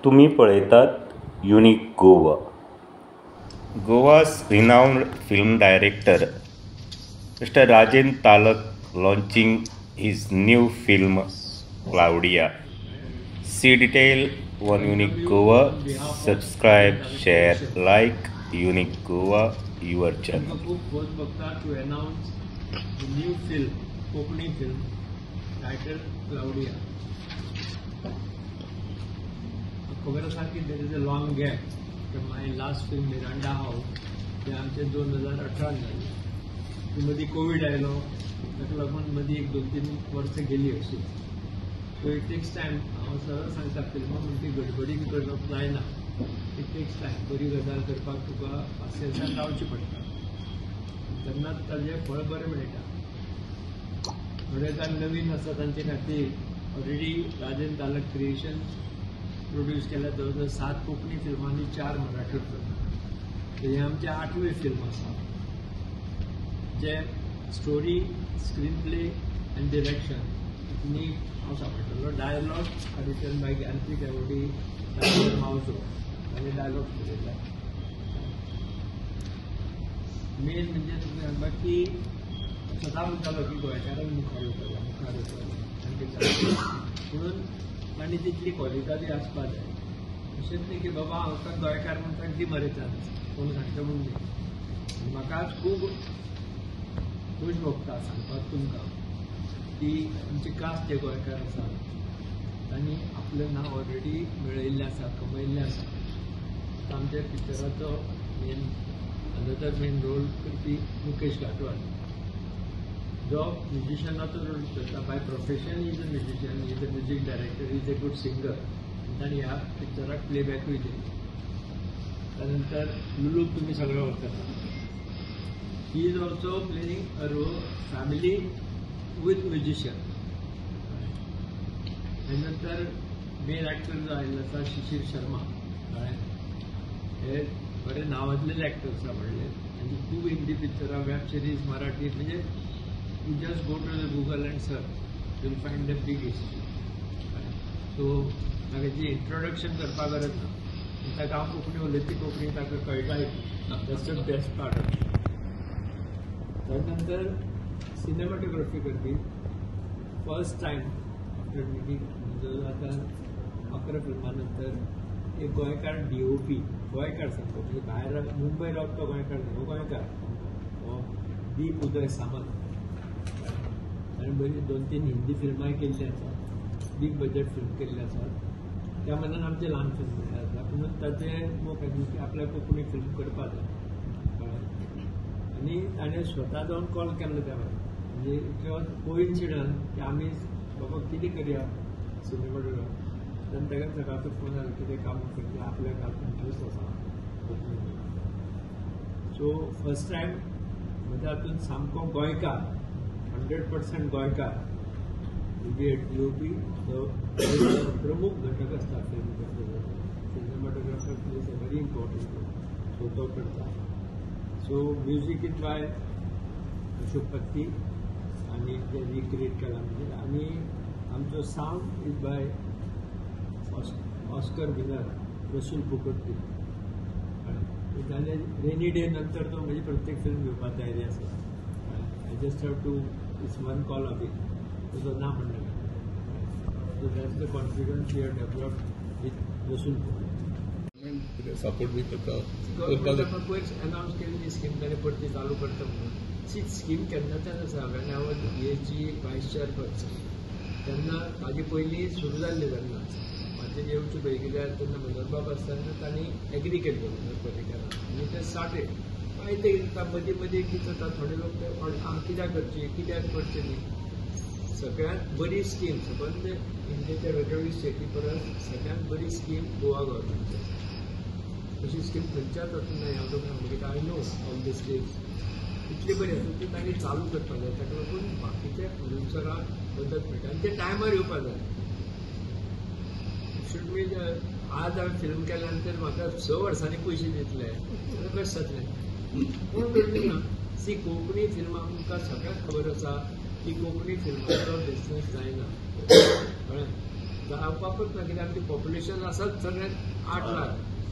तुम्ही पळयतात युनिक गोवा. गोवा's renowned film director Mr. Rajen Talak launching his new film Claudia. See detail on Unique Goa. Subscribe, share, like Unique Goa, your channel. To announce the new film, Kokani film, titled Claudia. खबर आसा की there is a long gap. My last film Miranda House ते आमचे 2018 जालें. मदीं Covid आयलो, ताका लागून मदीं 1-2-3 वर्सां गेली अशी. So it takes time. हांव सरळ सांगता, फिल्मां म्हणटी गडबडीन करप जायना. It takes time. बरी गजाल करपाक तुका पासियेंसान रावची पडटा, तेन्नाच ताजें फळ बरें मेळटा. थोडे नवीन आसा तांचे खातीर ऑलरेडी राजन तालक क्रिएशन प्रोड्यूस केल्या. जवळ 7 कोंकणी फिल्मां आनी 4 मराठी फिल्मां. हे आमचें 8वें फिल्म आसा, जे स्टोरी, स्क्रीन प्ले आनी डिरेक्शन नी हांव सांबाळटलो. डायलॉग रिटन बाय ज्ञानपी देवडी, मावजो आनी डायलॉग बरयला. मेन म्हणजे तुमी सांगपाक की सदां म्हणटालो की गोंयकारांक मुखार येतलो म्हणून, आनी तितली क्वॉलिटी आसपा जाय. अशेंच न्ही की बाबा हांव गोंयकार म्हणटा ती मरे चान्स कोण सांगता म्हणून न्ही. म्हाका आज खूब खूश भोगता सांगपाक तुमकां की आमची कास्ट जे गोंयकार आसा तांणी आपलें नांव ऑलरेडी मेळयल्लें आसा, कमयल्लें आसा. आमच्या पिक्चराचो अनदर मेन रोल करपी मुकेश घाटवाल, जो म्युजिशनाचो रोल करता. By profession is a musician, is a music director, is a good singer. ताणी ह्या पिक्चराक प्लेबॅकूय दिली. त्यानंतर लुलूक तुमी सगळे वळखता. He is also playing a role family with musician. त्यानंतर मेन एक्टर जो आयिल्लो आसा शिशीर शर्मा, हे बरे नांवाजलेले एक्टर आसा व्हडले. आनी खूब हिंदी पिक्चरां, वेब सिरीज, मराठी, म्हणजे you just go to the Google and search, you'll find a big history. So ताची इंट्रोडक्शन करपा गरज ना. ताका हांव कोंकणी उलयता कोंकणी ताका कळटाय. That's the best part of it. त्यानंतर सिनेमॅटोग्राफी करपी फर्स्ट टायम आफ्टर मेकिंग आतां 11 फिल्मां नंतर एक गोंयकार DOP, गोंयकार सांगतो, म्हणजे भायर मुंबय रावतो गोंयकार न्ही, हो गोंयकार, हो दीप उदय सामंत. आनी बरी 2-3 हिंदी फिल्मांय केल्ली आसात, बिग बजेट फिल्म केल्ले आसात. त्या मनान आमचे ल्हान फिल्म केल्ले आसा. पूण ताचें मोख की आपल्या कोंकणी फिल्म करपाक जाय. आनी ताणें स्वता जावन कॉल केल्लो त्या म्हणजे इट वॉज कोइन्सिडन्स की आमी बाबा कितें करया सिनेमॅटोग्राफी. तेन्ना ताका सकाळचो फोन आयलो कितें काम करता, आपल्याक आज इंट्रस्ट आसा कोंकणी. सो फर्स्ट टायम म्हज्या हातून सामको गोंयकार, 100% गोंयकार DOP जो प्रमुख घटक आसता film. Cinematographer plays a very important role, तो करता. So music is by Ashok Patti आनी जे रिक्रिएट केला म्हणजे. आनी आमचो sound is by Oscar winner Resul Pookutty. जाल्यार रेनी डे नंतर तो म्हणजे प्रत्येक फिल्म घेवपाक तयारी आसा. I just have to it's one call away तुजो ना म्हणटा. So that's the confidence we have developed with Resul Pookutty. Support बी करता. पयस अनावन्स केल्ली स्कीम ताणें परती चालू करता म्हणून. ती स्कीम केन्नाच्यान आसा. वेन हांव PhD वायस चेअरपर्सन तेन्ना ताजे पयलीं सुरू जाल्लें तेन्ना म्हाजें येवचें पळय, कित्याक तेन्ना मनोहरबाब आसतना तांणी एग्री केल्लो पर्रिकरान आनी ते स्टार्टेड. मागीर ते मदीं मदीं कितें जाता, थोडे लोक कित्याक करची, कित्याक करचें न्ही. सगळ्यांत बरी स्कीम सबंद इंडियेच्या वेगवेगळी स्टेटी परस सगळ्यांत बरी स्कीम गोवा गव्हर्मेंटची. अशी स्कीम खंयच्याच हातून ना. हांव तुका सांगता I know all the schemes इतली बरी आसा ती तांणी चालू करपाक जाय. ताका लागून बाकीच्या प्रोड्युसरांक मदत मेळटा आनी ते टायमार येवपाक जाय. शूड बी आज हांवें फिल्म केल्या नंतर म्हाका 6 वर्सांनी पयशे दितले जाल्यार कशें जातलें. पूण करची ना. सी कोंकणी फिल्मां तुमकां सगळ्यांक खबर आसा की कोंकणी फिल्माचो बिजनेस जायना. कळ्ळें. जावपाकूच ना, कित्याक आमचें पॉप्युलेशन आसात सगळ्यात 8 लाख,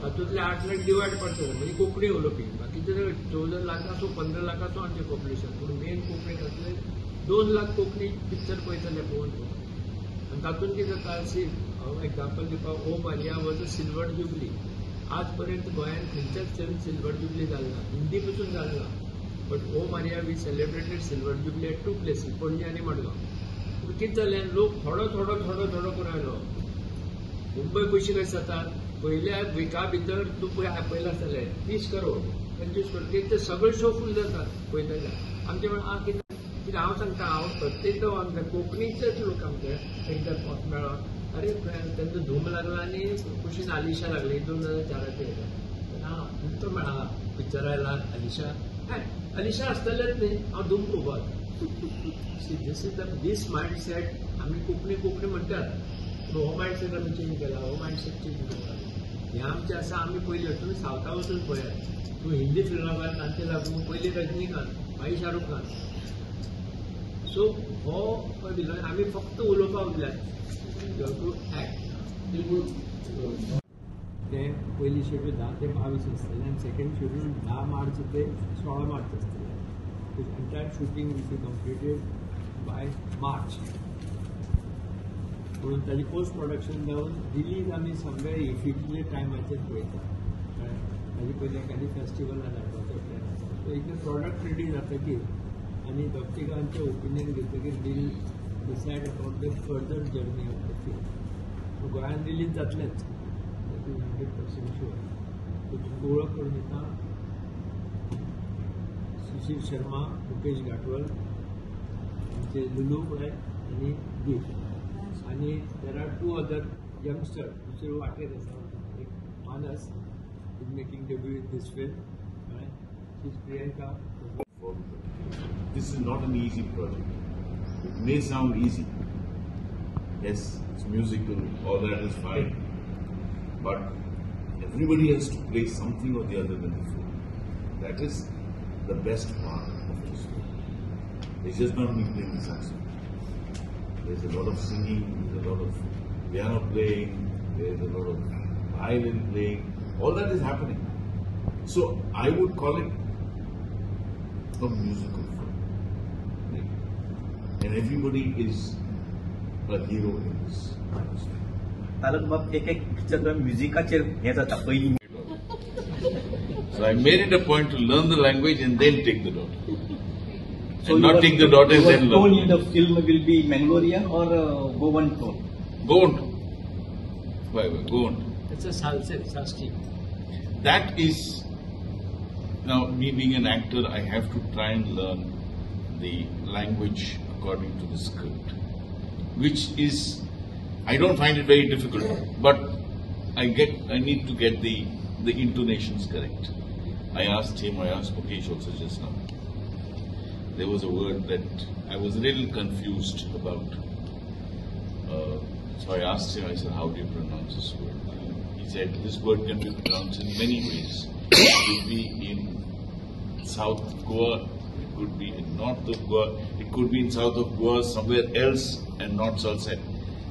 तातूंतले 8 लाख डिवायड करतले म्हणजे कोंकणी उलोवपी, बाकीचे 14 लाख आसूं 15 लाख आसूं आमचें पॉप्युलेशन, पूण मेन कोंकणीक आसले 2 लाख कोंकणी पिक्चर पळयतले पळोवन. आनी तातूंत कितें जाता, सी हांव एग्जाम्पल दिवपाक, O Maria was a silver jubilee. आज पर्यंत गोंयांत खंयच्याच फिल्म सिल्वर जुबली जाल्ना, हिंदी पसून जाल्ना, but O Maria we celebrated silver jubilee at 2 places, Panaji आनी मडगांव. पूण कितें जालें, लोक थोडो थोडो थोडो थोडो करून आयलो. मुंबय पयशे कशे जातात, पयल्या विका भितर तूं पळयला आसतलें 30 करोड 25 करोड, ते सगळे शो फूल जातात पळयतले. आमचे कितें हांव सांगता, हांव प्रत्येक आमच्या कोंकणीचेच लोक आमचे एकदा मेळ्ळो, अरे तेंचो धूम लागला आनी कुशीन आलिशा लागली 2004 येता. हां तो मेळा पिक्चर आयला आलिशा, आलिशा आसतलेच न्ही, हांव धूम पळोवपाक. दिस इज दीस मायंडसेट. आमी कोंकणी कोंकणी म्हणटात, हो मायंडसेट आमी चेंज केला, हो मायंडसेट चेंज करता. हे आमचे आसा, आमी पयलीं तुमी सावथा वचून पळयात, तूं हिंदी फिल्माक तांचे लागून पयलीं रजनीकांत, मागीर शाहरुख खान. सो हो आमी फक्त उलोवपाक उरल्यात, टू एक्ट. ते पयलीं शेड्यूल 10 ते 22 आसतलें आनी सेकंड शेड्यूल 10 मार्च ते 16 मार्च आसतलें. Entire shooting will be completed by March. म्हणून ताजी पोस्ट प्रोडक्शन जावन रिलीज आमी सगळे इफिक्टली टायमाचेर पळयता. ताजे पयलीं एखादी फेस्टिवलान धाडपाचो प्लॅन आसा. सो एक प्रॉडक्ट रेडी जातकीर आनी डॉक्टिकांचें ओपिनियन घेतकीर will decide about the further journey of the film. गोंयांत रिलीज जातलेंच, 100% शुअर. तुमची ओळख करून दिता, सुशील शर्मा, मुकेश घाटवल, आमचे लुलू पुराय आनी दीप. आनी देर आर 2 other यंगस्टर दुसरे वाटेर आसा. एक मानस is making debut in this film, she is Priyanka. This is not an easy project. It may sound easy. Yes, it's musical, all that is fine. But everybody has to play something or the other in the film. That is the best part of this film. It's just not me playing the saxophone. There's a lot of singing, there's a lot of piano playing, there's a lot of violin playing. All that is happening. So I would call it a musical film. And everybody is a hero in this. तालक बाब एक picture म्युझिकाचेर हें जाता पयलीं. So I made it a point to learn the language and then take the daughter. So and not take the daughter and then learn. Tone in the film will be Mangalorean or Goan tone? Goan. Why, Goan. It's a Sasti. That is, now me being an actor, I have to try and learn the language according to the script, which is, I don't find it very difficult, but I need to get the intonations correct. I asked him, I asked Mukesh also just now. There was a word that I was a little confused about. So I asked him, I said, how do you pronounce this word? He said, this word can be pronounced in many ways. It could be in South Goa, it could be in North of Goa, it could be in South of Goa, somewhere else and not Salsette.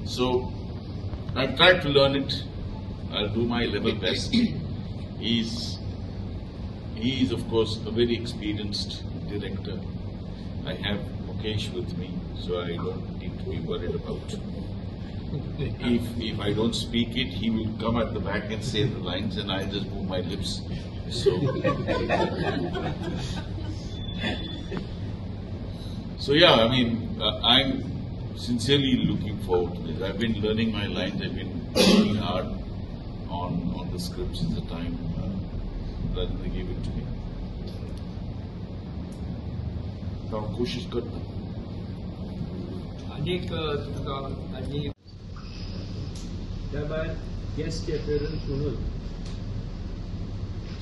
So I've tried to learn it. I'll do my level best. He is of course a very experienced director. I have Mukesh with me, so I don't need to be worried about. If I don't speak it, he will come at the back and say the lines, and I'll just move my lips. So yeah, I mean, I'm sincerely looking forward to this. I've been learning my lines. I've been working hard on the script since the time Rajendra gave it to me. So कोशिश करता. अनेक तुमका आनी त्या भायर guest appearance म्हणून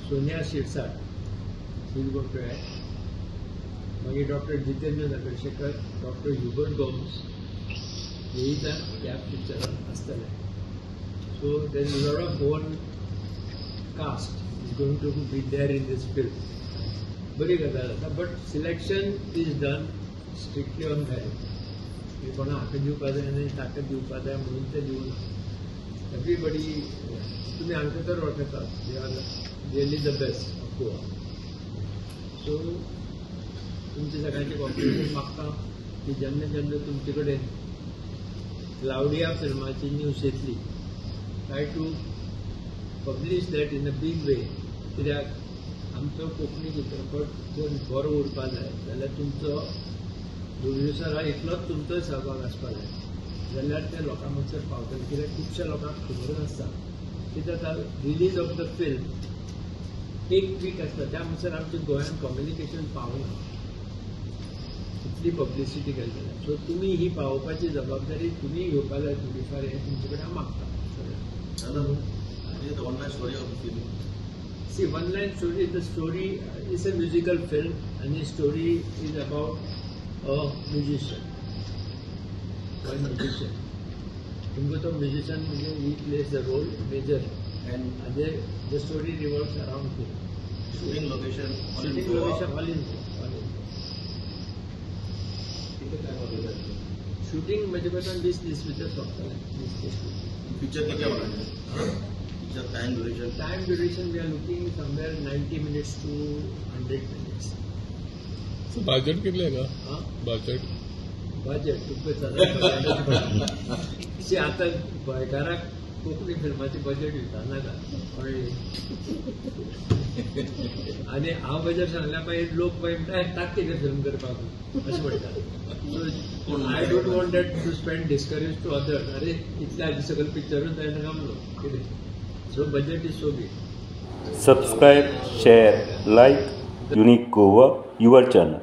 Sonia Shirsat, she's going to act. मागीर doctor Jitendra Nagarshekar, doctor Hubert Gomes, हेय जाण ह्या पिक्चरान आसतले. So there is a lot of Goan cast is going to be there in this film. बरी गजाल आसा, but selection is done strictly on merit. की कोणा हाका दिवपा जाय आनी ताका दिवपा जाय म्हणून ते दिवना. एवरीबडी तुम्ही हांगा तर वळखतात, they are really the best of Goa. So तुमचे सगळ्यांचे कॉम्पिटिशन मागता की जेन्ना जेन्ना तुमचे कडेन क्लाउडिया फिल्माची न्यूज येतली, try to publish that in a big way. कित्याक आमचो कोंकणी चित्रपट जर बरो उरपा जाय जाल्यार तुमचो प्रोड्युसरा इतलोच तुमचोय सहभाग आसपा जाय, जाल्यार ते लोकां मदसर पावतले. कित्याक खुबश्या लोकांक खबर नासता की जाता रिलीज ऑफ द फिल्म एक वीक आसता, त्या मदसर आमच्या गोंयांत कम्युनिकेशन पावना, इतली पब्लिसिटी केली जाल्यार. सो तुमी ही पावोवपाची जबाबदारी तुमी घेवपा जाय थोडी फार, हें तुमचे कडेन हांव मागता. See, one line story, the story is a musical film and the story is about a musician. One musician. तुमको तो musician he plays the role major and the story revolves around him. Shooting location all in Shooting Goa. location all in Goa. Shooting म्हणजे कसं 20-30 मिनिटं लागतात. Picture किती बनायचे? Picture time duration. Time duration we are looking somewhere 90 minutes to 100 minutes. So budget कितले का? Huh? Budget. Budget खूपच आता गोंयकाराक कोंकणी फिल्माची बजेट दिता का आनी हांव बजेट सांगल्या मागीर लोक मागीर म्हणटा ताक कितें फिल्म करपाक अशें म्हणटा. So I don't want that to spend discourage to others. अरे इतल्या आधी सगळं पिक्चरूच जायना कामलो कितें. So budget is so big. Subscribe, share, like Unique Goa, your channel.